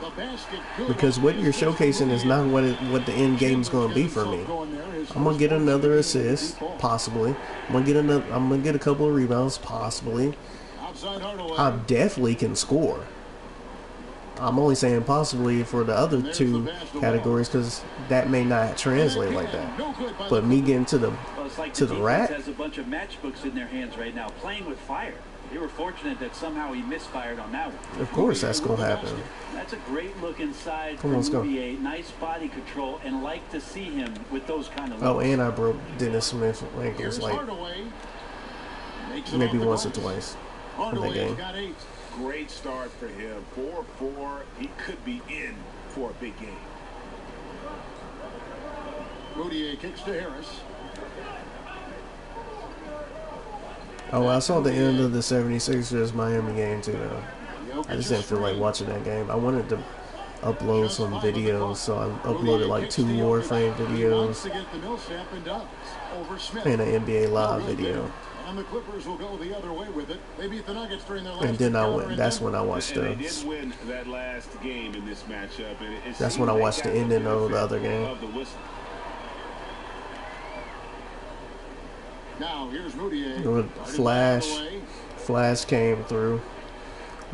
The basket good. Because what you're showcasing is not what the end game's going to be for me. I'm gonna get another assist, possibly. I'm gonna get a couple of rebounds, possibly. Outside Hardaway. I definitely can score. I'm only saying possibly for the other two categories because that may not translate like that. But me getting to the rack. Has a bunch of matchbooks in their hands right now, playing with fire. They were fortunate that somehow he misfired on that one. Of course, that's gonna happen. That's a great look inside. Come on, let's go. Nice body control, and like to see him with those kind of. Oh, and I broke Dennis Smith's ankles like maybe once or twice in that game. Great start for him. 4-4. He could be in for a big game. Moutier kicks to Harris. Oh, I saw the end of the 76ers Miami game too, though. I just didn't feel like watching that game. I wanted to upload some videos, so I uploaded like 2 Warframe videos and an NBA Live video. And the Clippers will go the other way with it. They beat the Nuggets during their last. And then I went. That's when I watched the. They did win that last game in this matchup. That's when I watched the ending of the other game. Now here's Moutier. Flash came through,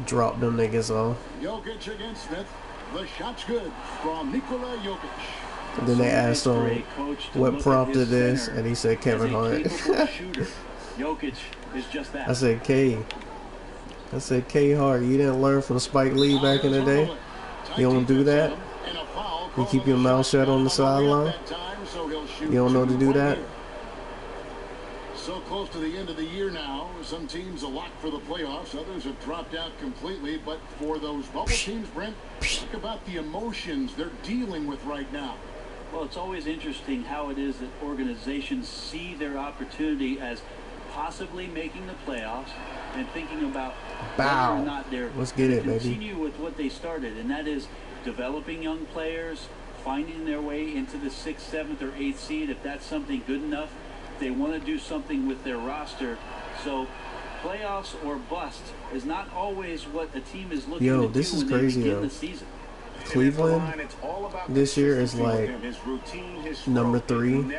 dropped them niggas off. Jokic against Smith. The shot's good from Nikola Jokic. And then they asked him what prompted this, and he said Kevin Hart. Jokic is just that. I said K Hart, you didn't learn from Spike Lee back in the day? You don't do that? You keep your mouth shut on the sideline? You don't know to do that? So close to the end of the year now. Some teams are locked for the playoffs. Others have dropped out completely. But for those bubble teams, Brent, think about the emotions they're dealing with right now. Well, it's always interesting how it is that organizations see their opportunity as possibly making the playoffs and thinking about whether or not they're Let's get it, continue with what they started, and that is developing young players, finding their way into the 6th, 7th, or 8th seed. If that's something good enough, they want to do something with their roster. So playoffs or bust is not always what the team is looking to do this is when crazy, they begin though. the season. Cleveland this year is like number 3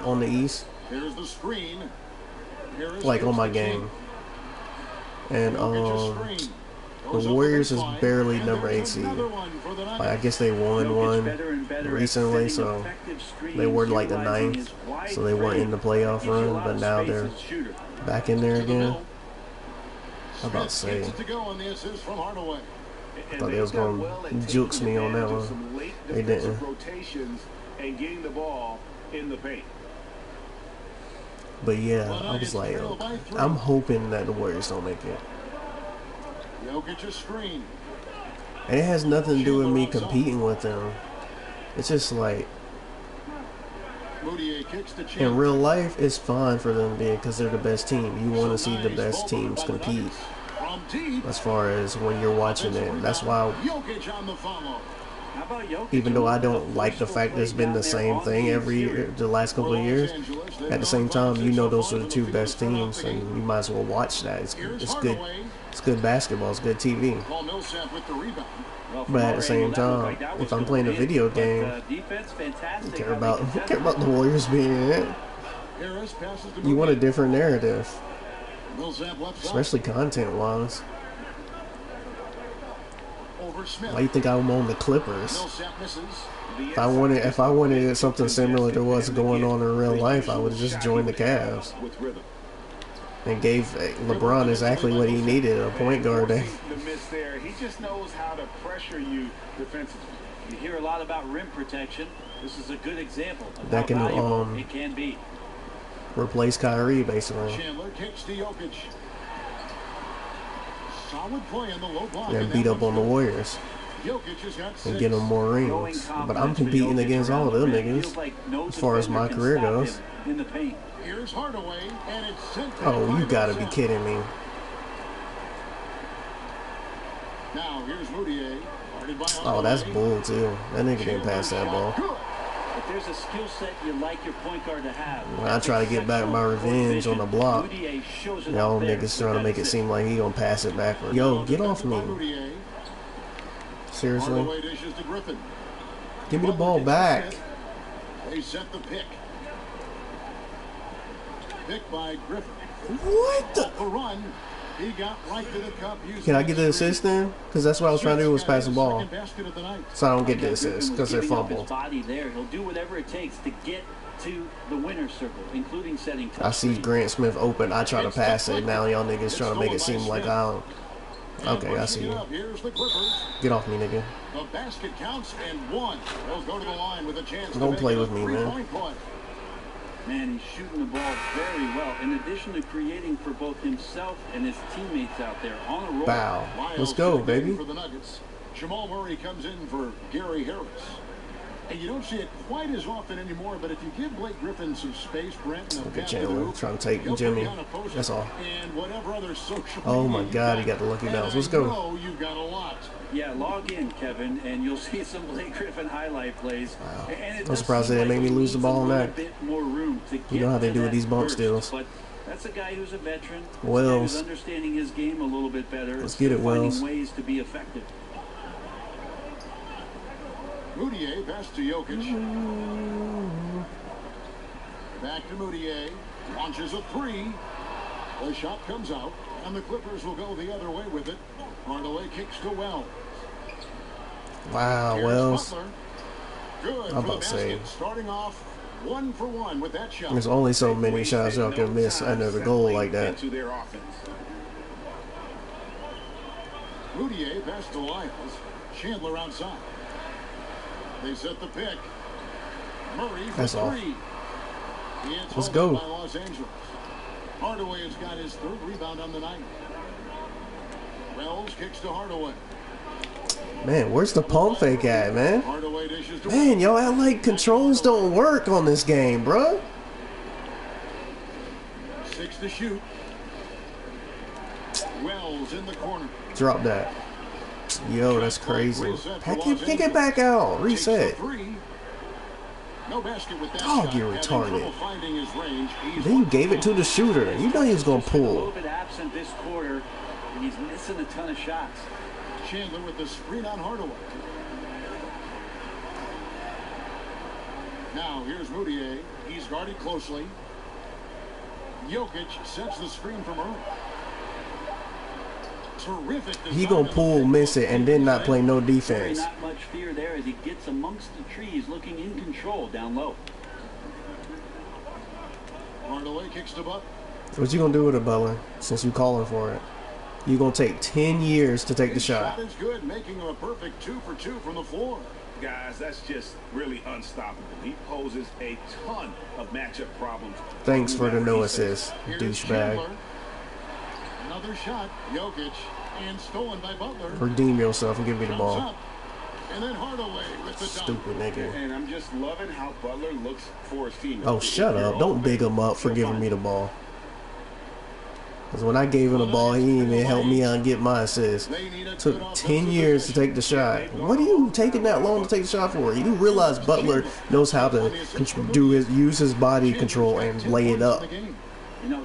on the East. Here's the screen. Like on my game. And the Warriors is barely number 8 seed. Like, I guess they won one recently, so they were like the 9th, so they weren't in the playoff run, but now they're back in there again. I'm about to say, I thought they was going to jukes me on that one. They didn't. And getting the ball in the paint. But yeah, I was like, I'm hoping that the Warriors don't make it. And it has nothing to do with me competing with them. It's just like, in real life, it's fine for them because they're the best team. You want to see the best teams compete. As far as when you're watching it, that's why. Even though I don't like the fact that it's been the same thing every year, the last couple of years, at the same time, you know those are the 2 best teams, and you might as well watch that. It's good. It's good basketball. It's good TV. But at the same time, if I'm playing a video game, I care about the Warriors being in it. You want a different narrative, especially content-wise. Why do you think I'm on the Clippers? If I wanted something similar to what's going on in real life, I would have just joined the Cavs and gave LeBron exactly what he needed, a point guard. He just knows how to pressure you defensively. You hear a lot about rim protection. This is a good example of that how can valuable it can be. Replace Kyrie, basically. Chandler kicks to Jokic. Solid play in the low block. And beat up on the Warriors and get them more rings. But I'm competing against all of them niggas as far as my career goes. Here's Hardaway, and it's sent. Oh, you gotta be kidding me. Now here's Moutier. Oh, that's bull too. That nigga didn't pass that ball. If there's a skill set you like your point guard to have, When I try to get back my revenge on the block, y'all niggas trying to make it seem like he gonna pass it backward. Yo, get off me. Seriously? Hardaway dishes to Griffin. Give me the ball back. They set the pick. Pick by Griffin. What the? The run. He got right to the cup. Can I get the assist then? Because that's what I was trying to do, was pass the ball. So I don't get the assist because they fumbled. Body there. He'll do whatever it takes to get to the winner's circle, including setting touch. I see Grant Smith open. I try to pass it. Now y'all niggas trying to make it seem like I don't. Okay, I see you. Get off me, nigga. The basket counts and one. They'll go to the line with a chance. Don't play with me, man. Man, he's shooting the ball very well. In addition to creating for both himself and his teammates out there on a roll. Bow. Let's go, baby. For the Nuggets. Jamal Murray comes in for Gary Harris. And you don't see it quite as often anymore, but if you give Blake Griffin some space, Brent, and look at Chandler trying to take Jimmy. That's all. And whatever other social oh my God, he got the lucky bounce. Let's go. You've got a lot. Yeah, log in, Kevin, and you'll see some Blake Griffin highlight plays. Wow. And I'm surprised they didn't make me lose the ball on that. You know how they do with these bump steals. But that's a guy who's a veteran. Wells. Who's understanding his game a little bit better. Let's get it, Wells. Finding ways to be effective. Moutier pass to Jokic. Back to Moutier. Launches a three. The shot comes out, and the Clippers will go the other way with it. Hardaway kicks to Wells. Wow, Wells. Good. I'm about to say. Starting off 1 for 1 with that shot. There's only so many shots y'all can miss under the goal like that. Moutier pass to Lyles. Chandler outside. They set the pick. Murray for That's all. three. Let's go. By Los Angeles. Hardaway has got his third rebound on the night. Wells kicks to Hardaway. Man, where's the pump fake at, man? Hardaway dishes to Man, y'all act like controls don't work on this game, bruh. 6 to shoot. Wells in the corner. Drop that. Yo, that's crazy. Kick it back out. Reset. No basket with that Dog, shot. you're retarded. Then you gave it to the shooter. You know he was gonna A pull. little bit absent this quarter, and he's missing a ton of shots. Chandler with the screen on Hardaway. Now here's Moutier. He's guarded closely. Jokic sets the screen from Earl. Terrific. He gonna pull, miss it, and then not play no defense. Not much fear there as he gets amongst the trees, looking in control down low. Hardaway kicks to Butler. What you gonna do with it, Butler? Since you calling for it, you gonna take 10 years to take the shot. Shot is good, making him a perfect 2 for 2 from the floor. Guys, that's just really unstoppable. He poses a ton of matchup problems. Thanks for the no assist, Here's douchebag. Chandler. Another shot, Jokic, and stolen by Butler. Redeem yourself and give me the Comes ball. up, and then Hardaway with the dunk. Stupid nigga. And I'm just loving how Butler looks for his team. Oh, shut up. Don't big him up for giving me the ball. Because when I gave him the ball, he didn't even help me out and get my assist. Took 10 years to take the shot. What are you taking that long to take the shot for? You realize Butler knows how to use his body control and lay it up.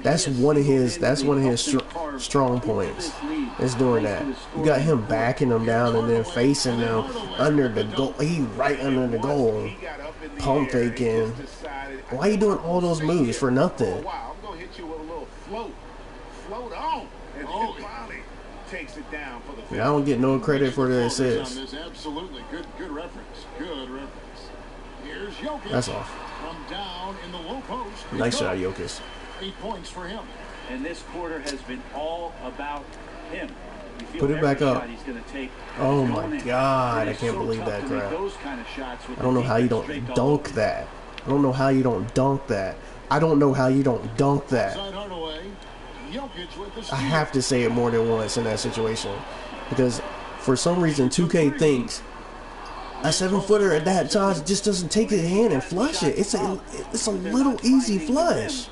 That's one of his strong points. Is doing that. You got him backing him down and then facing him under the goal. He right under the goal. Pump faking. Why are you doing all those moves for nothing? Wow, I'm gonna hit you with a little float on, and finally takes it down for the. I don't get no credit for the assist. Absolutely, good reference. Good reference. Here's Jokic. That's off. From down in the low post. Nice shot, Jokic. 8 points for him. And this quarter has been all about him. You feel Put it back every up. shot he's gonna take Oh is my going in. God, It I is can't so believe tough that to make crap. those kind of shots with I don't know how you the defense don't draped all over. dunk that. I don't know how you don't dunk that. I don't know how you don't dunk that. Outside Hardaway. Jokic with the I steal. have to say it more than once in that situation. Because for some reason 2K thinks a 7-footer at that size just doesn't take his hand and flush it. It's a little easy flush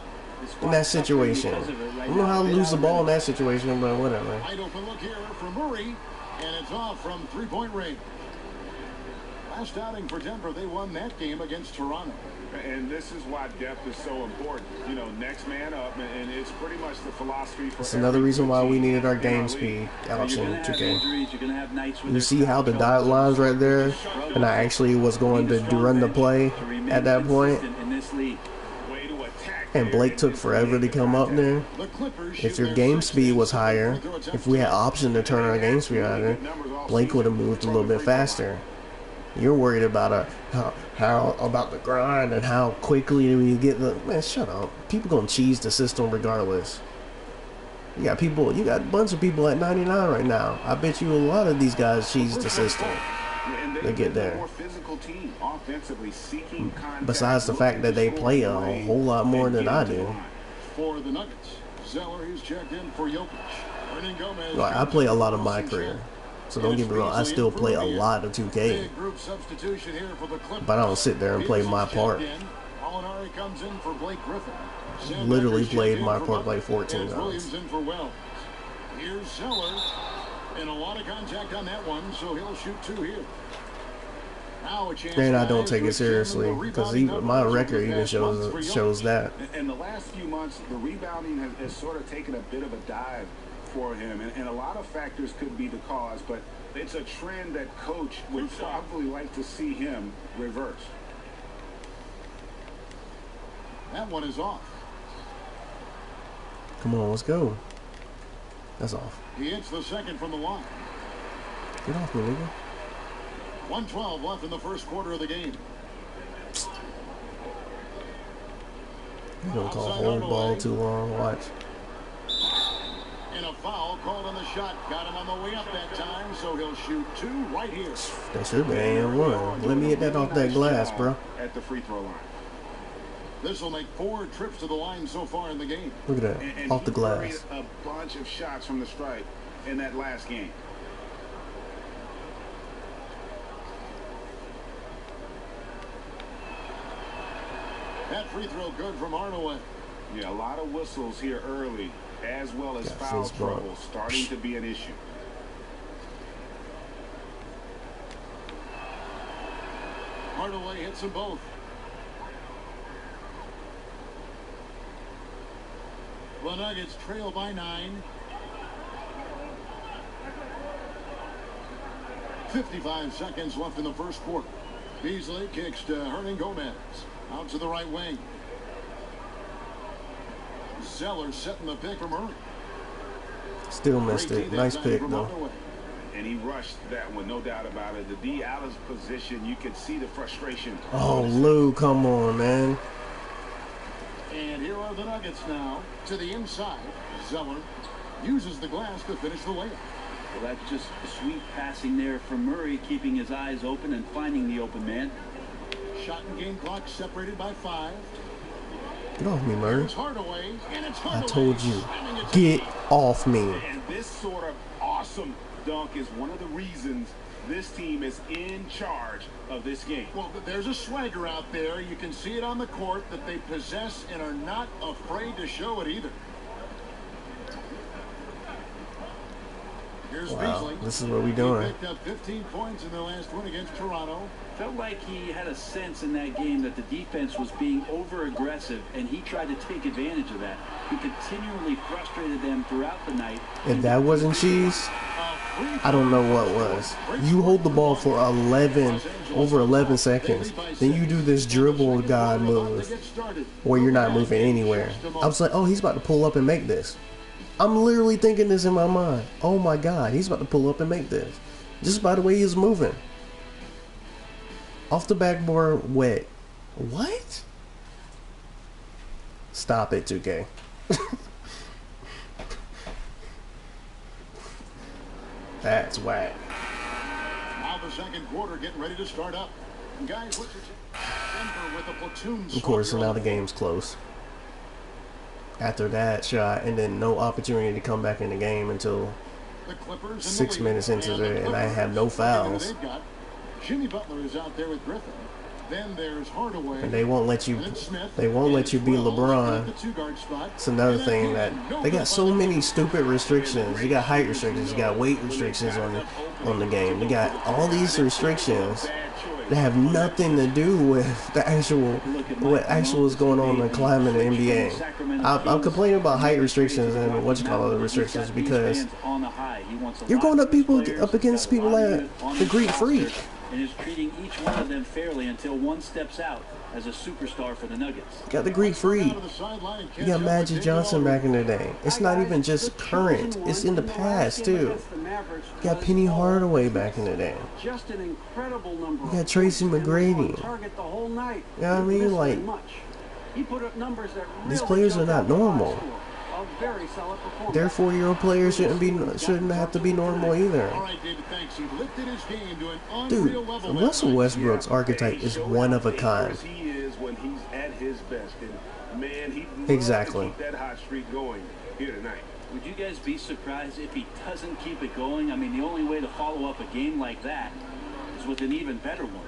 in that situation. I don't know how to lose the ball in that situation, but whatever. Wide open look here for Murray, and it's off from 3-point range. Last outing for Denver, they won that game against Toronto. And this is why depth is so important. You know, next man up, and it's pretty much the philosophy for. It's another reason why we needed our game speed option 2K. You see how the dot lines right there, and I actually was going to run the play at that point, and Blake took forever to come up there. If your game speed was higher, if we had option to turn our game speed higher, Blake would have moved a little bit faster. You're worried about how about the grind and how quickly we get the man. Shut up. People gonna cheese the system regardless. You got a bunch of people at 99 right now. I bet you a lot of these guys cheese the system. They get there. Besides the fact that they play a whole lot more than I do. For the Nuggets, Zeller, he's checked in for Jokic. Like, I play a lot of my career. So don't get me wrong, I still play a lot of 2K. But I don't sit there and play my part. Literally played my part like 14 times. Here's Zeller, and a lot of contact on that one, so he'll shoot 2 here. And I don't take it seriously, because even my record even shows that. In the last few months, the rebounding has sort of taken a bit of a dive for him, and a lot of factors could be the cause, but it's a trend that coach would probably like to see him reverse. That one is off. Come on, let's go. That's off. He hits the second from the line. Get off me, nigga. 1:12 left in the first quarter of the game. You don't call hold ball too long. Watch. And a foul called on the shot. Got him on the way up that time, so he'll shoot 2 right here. That should be -1. Let me hit that off that glass, bro. At the free throw line. This will make 4 trips to the line so far in the game. Look at that, and off the glass. A bunch of shots from the stripe in that last game. That free throw good from Hardaway. Yeah, a lot of whistles here early, as well as foul trouble starting to be an issue. Hardaway hits them both. The Nuggets trail by 9. 55 seconds left in the first quarter. Beasley kicks to Hernangomez. Out to the right wing. Zeller setting the pick for Murray. Still missed it. Nice pick, though. And he rushed that one, no doubt about it. The D. Allen's position, you could see the frustration. Oh, Lou, come on, man. And here are the Nuggets now. To the inside. Zeller uses the glass to finish the layup. Well, that's just sweet passing there from Murray, keeping his eyes open and finding the open man. Shot and game clock separated by 5. Get off me, Murray. Hardaway, and it's I told you. Get off me. And this sort of awesome dunk is one of the reasons this team is in charge of this game. Well, there's a swagger out there. You can see it on the court that they possess and are not afraid to show it either. Here's Wow, Beasley. this is what we doing. He picked up 15 points in their last win against Toronto. Felt like he had a sense in that game that the defense was being over-aggressive, and he tried to take advantage of that. He continually frustrated them throughout the night. If that wasn't cheese, I don't know what was. You hold the ball for over 11 seconds, then you do this dribble god move where you're not moving anywhere. I was like, oh, he's about to pull up and make this. I'm literally thinking this in my mind. Oh my God, he's about to pull up and make this. Just by the way he's moving. Off the backboard, wet. What? Stop it, 2K. That's whack. Now the second quarter getting ready to start up. Guys, what's your Denver with a platoon. Of course, so now the game's close. After that shot, and then no opportunity to come back in the game until 6 minutes into it, and I have no fouls. Jimmy Butler is out there with Griffin. Then there's Hardaway. And they won't let you. They won't let you be LeBron. It's another thing that they got so many stupid restrictions. You got height restrictions. You got weight restrictions on the game. You got all these restrictions, that have nothing to do with the actual what actual is going on in the climate in the NBA. I'm complaining about height restrictions and what you call it restrictions because you're going up against people like the Greek Freak. And is treating each one of them fairly until one steps out as a superstar for the Nuggets. You got the Greek Freak. You got Magic Johnson back in the day. It's not even just current. It's in the past, too. You got Penny Hardaway back in the day. Just an incredible number. You got Tracy McGrady. Target the whole night. You know what I mean? Like, he put up numbers that these players are not normal. Very solid performance. Their 4-year-old players shouldn't have to be normal either. Dude, Russell Westbrook's archetype is one of a kind. He is when he's at his best, and man, he exactly. Keep that hot streak going here tonight. Would you guys be surprised if he doesn't keep it going? I mean, the only way to follow up a game like that is with an even better one.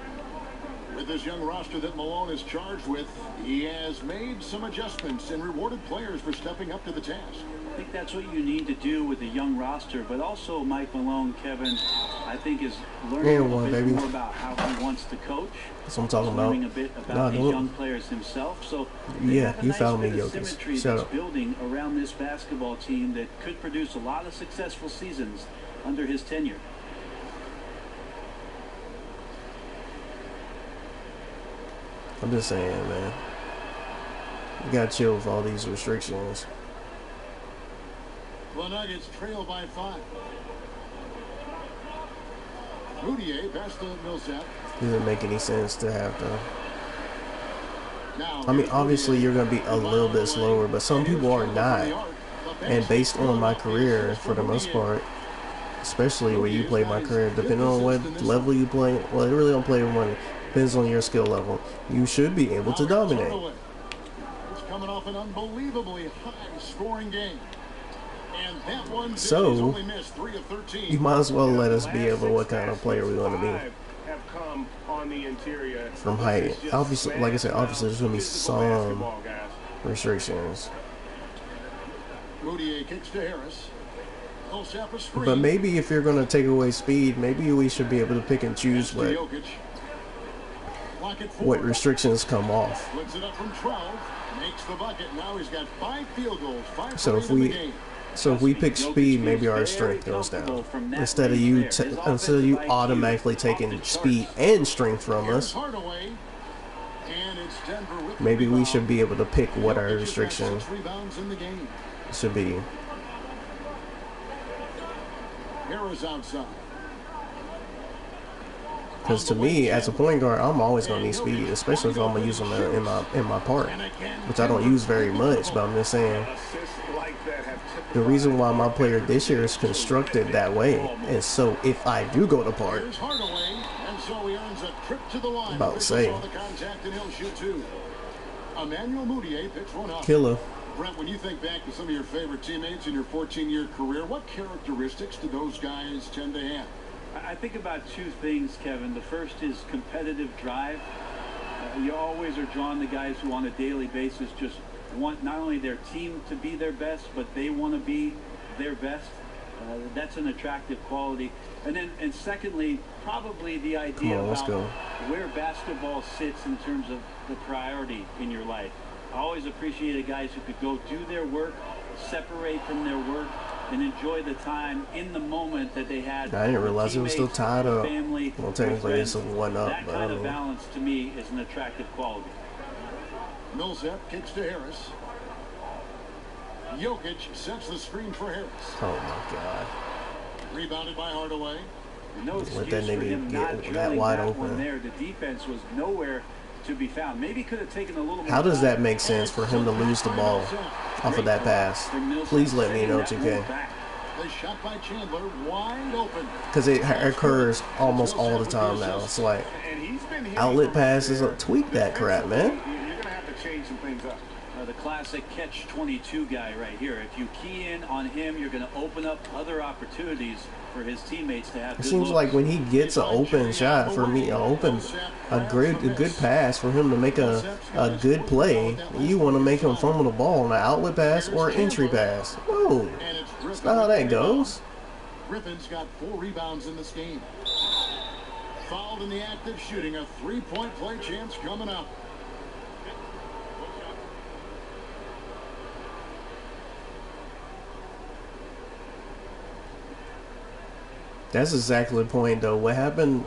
With this young roster that Malone is charged with, he has made some adjustments and rewarded players for stepping up to the task. I think that's what you need to do with a young roster, but also Mike Malone, Kevin, I think is learning a bit more about how he wants to coach. That's what I'm talking about. Learning a bit about these young players himself. So yeah, you found me, Jokic. Shut up. Building around this basketball team that could produce a lot of successful seasons under his tenure. I'm just saying, man. You gotta chill with all these restrictions. The Nuggets trail by 5. Moutier past the Millsap. It doesn't make any sense to have to. I mean, obviously you're gonna be a little bit slower, but some people are not. And based on my career, for the most part, especially where you play my career, depending on what level you play, well, it really don't play one. Depends on your skill level. You should be able to dominate. It's coming off an unbelievably high-scoring game. And that one so, only missed 3 of 13. You might as well let us be able what kind of player we want to be. From height. Obviously, like I said, obviously there's going to be some restrictions. Moutier kicks to Harris. But maybe if you're going to take away speed, maybe we should be able to pick and choose what restrictions come off. So if we pick speed, maybe our strength goes down. Instead of you automatically taking speed and strength from us, maybe we should be able to pick what our restriction should be. Because to me, as a point guard, I'm always going to need speed, especially if I'm going to use them in my part, which I don't use very much, but I'm just saying. The reason why my player this year is constructed that way, and so if I do go to part, about to say, killer. Brent, when you think back to some of your favorite teammates in your 14-year career, what characteristics do those guys tend to have? I think about two things, Kevin. The first is competitive drive. You always are drawn to guys who on a daily basis just want not only their team to be their best, but they want to be their best. That's an attractive quality. And secondly, probably the idea about where basketball sits in terms of the priority in your life. I always appreciated guys who could go do their work, separate from their work, and enjoy the time in the moment that they had. I didn't realize it was still tied up. Family, well, technically it's a 1-up. That kind of balance to me is an attractive quality. Millsap kicks to Harris. Jokic sets the screen for Harris. Oh my God. Rebounded by Hardaway. No let that nigga get that wide open. There, the defense was nowhere to be found. Maybe could have taken a little more. How does that make sense for him to lose the ball off of that pass? Please let me know, 2K. The shot by Chandler wide open. Because it occurs almost all the time now. It's like outlet passes. Tweak that crap, man. You're gonna have to change some things up. The classic catch-22 guy right here. If you key in on him, you're going to open up other opportunities for his teammates to have. It seems like when he gets an open shot for me, a good pass for him to make a good play, you want to make him fumble the ball on an outlet pass or an entry pass. No, that's not how that goes. Griffin's got 4 rebounds in this game. fouled in the act of shooting. A three-point play chance coming up. That's exactly the point, though. What happened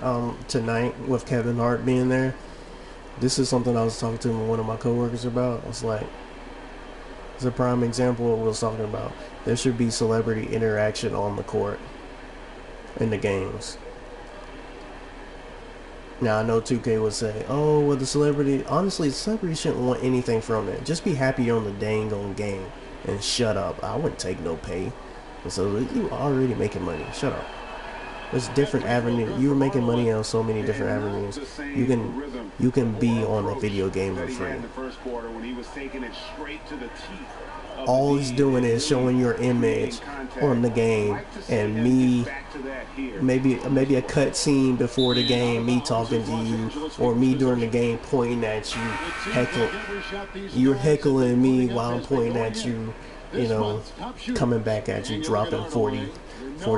tonight with Kevin Hart being there, this is something I was talking to one of my coworkers about. I was like, it's a prime example of what we was talking about. There should be celebrity interaction on the court in the games. Now, I know 2K would say, oh, well, the celebrity... Honestly, the celebrity shouldn't want anything from it. Just be happy you're on the dang on game and shut up. I wouldn't take no pay. And so, you already making money. Shut up. There's different avenues. You were making money on so many different avenues. You can be on a video game for free. All he's doing is showing your image on the game, and me, maybe a cut scene before the game, me talking to you, or me during the game pointing at you, you're heckling me while I'm pointing at you, you know, coming back at you, dropping 40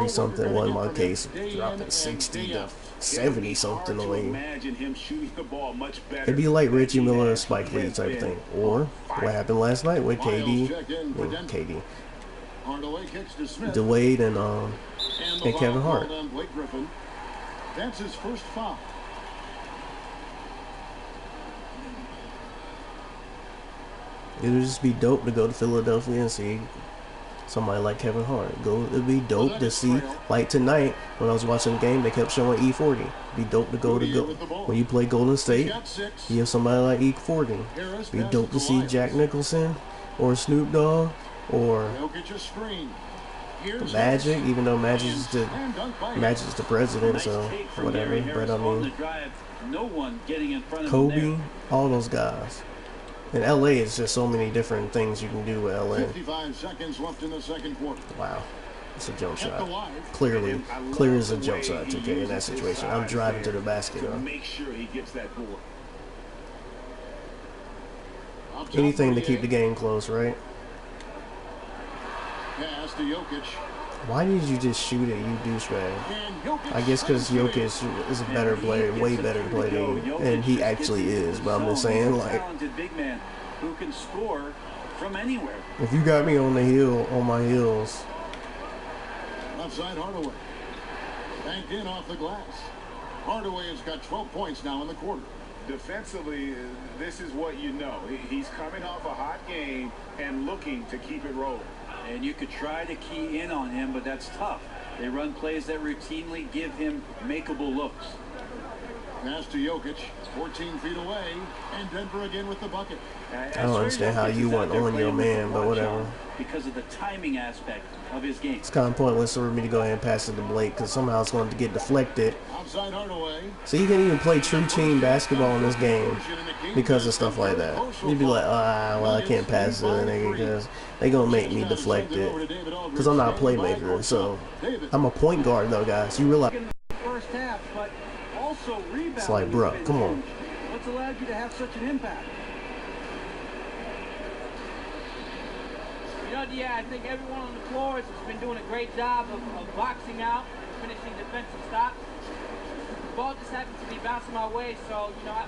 something. Well, in my case, dropping 60 to 70 something on you. It'd be like Reggie Miller or Spike Lee type thing. Or what happened last night with KD, Dwayne and Kevin Hart. That's his first foul. It would just be dope to go to Philadelphia and see somebody like Kevin Hart. It'd be dope to see, like tonight when I was watching the game, they kept showing E40. It'd be dope to go when you play Golden State. You have somebody like E40. It'd be dope to see Jack Nicholson or Snoop Dogg or Magic, even though Magic's the president, so whatever. But I mean, Kobe, all those guys. In LA, it's just so many different things you can do with LA. 55 seconds left in the second quarter. Wow. It's a jump shot. Clear as a jump shot, 2K, in that situation. I'm driving to the basket. Make sure he gets that board. Anything to keep the game close, right? Pass to Jokic. Why did you just shoot it, you douchebag? I guess because Jokic is a better player, way better player than you, and he actually is. But I'm just saying, like, who can score from anywhere. If you got me on my heels. Left side Hardaway. Banked in off the glass. Hardaway has got 12 points now in the quarter. Defensively, this is what you know. He's coming off a hot game and looking to keep it rolling. And you could try to key in on him, but that's tough. They run plays that routinely give him makeable looks. Pass to Jokic, 14 feet away, and Denver again with the bucket. I don't understand how you weren't on your man, but whatever. Because of the timing aspect of his game. It's kind of pointless for me to go ahead and pass it to Blake because somehow it's going to get deflected. Outside Hardaway. So you can't even play true team basketball in this game because of stuff like that. You'd be like, well, I can't pass it, nigga, because they're going to make me deflect it. Because I'm not a playmaker, so I'm a point guard, though, guys. You realize? First half, but also rebounding. It's like, bro, come on. What's allowed you to have such an impact? You know, yeah, I think everyone on the floor has been doing a great job of boxing out, finishing defensive stops. The ball just happens to be bouncing my way, so, you know,